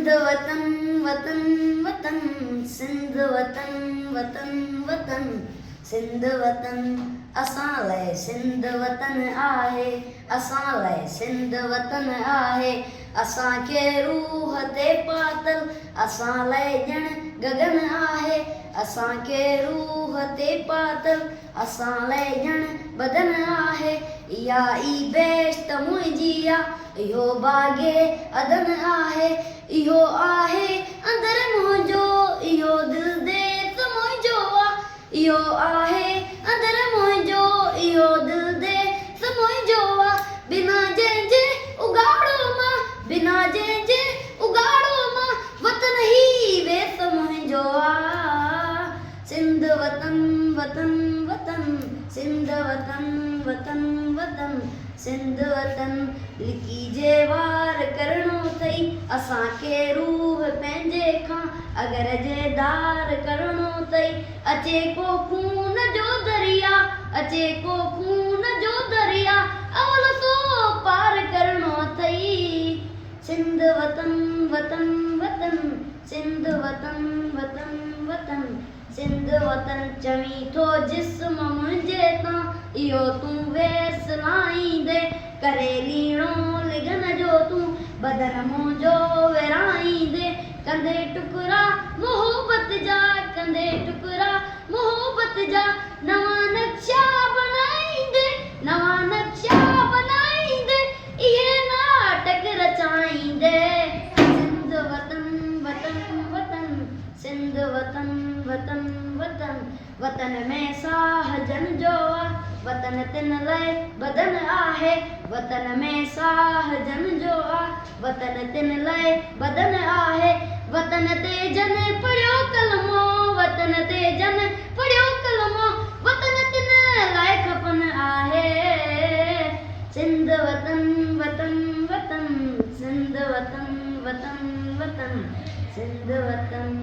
सिंध वतन वतन वतन सिंध वतन वतन वतन सिंध वतन असां लाइ सिंध वतन आहे असां लाइ सिंध वतन आहे असांखे रूह ते पातल असां लाइ ॼण गगन आहे असांखे रूह ते पातल असां लाइ ॼण बदन आहे इहा ई बेश्त मुंहिंजी आहे इहो बाग़े अदन आहे इहो आहे अंदर मुंहिंजो इहो दिलि देत मुंहिंजो आहे इहो आहे अंदर मुंहिंजो इहो दिलि देत मुंहिंजो आहे बिना जंहिंजे उगाड़ो मां बिना जंहिंजे उगाड़ो मां वतन ई वेस मुंहिंजो आहे सिंध वतन वतन वतन सिंध वतन वतन वतन सिंध वतन लिकी जे वार करणो अथई असांखे रूह पंहिंजे खां अगर जे दार करणो अथई अचे को खून जो दरिया अचे को खून जो दरिया अवल तो पार करणो अथई सिंध वतन वतन वतन सिंध वतन वतन वतन सिंध वतन चवी थो जिस्म मुंहिंजे तां इहो तूं वेस लाईंदे करे लीणो लिगन जो तूं बदन मुंहिंजो विराईंदे कंदे टुकड़ा मोहब्बत जा कंदे टुकड़ा मोहब्बत जा नवां नक्शा बनाईंदे नवां नक्शा बनाईंदे इहे नाटक रचाईंदे सिंध वतन वतन वतन सिंध वतन वतन वतन वतन में साह जन जो आहे वतन तिन लाइ बदन आहे वतन में साह जन जो आहे वतन तिन लाइ बदन आहे वतन ते जन पढ़ियो कलमो वतन ते जन पढ़ियो कलमो वतन तिन लाइ खपन आहे सिंध वतन वतन वतन सिंध वतन वतन वतन सिंध वतन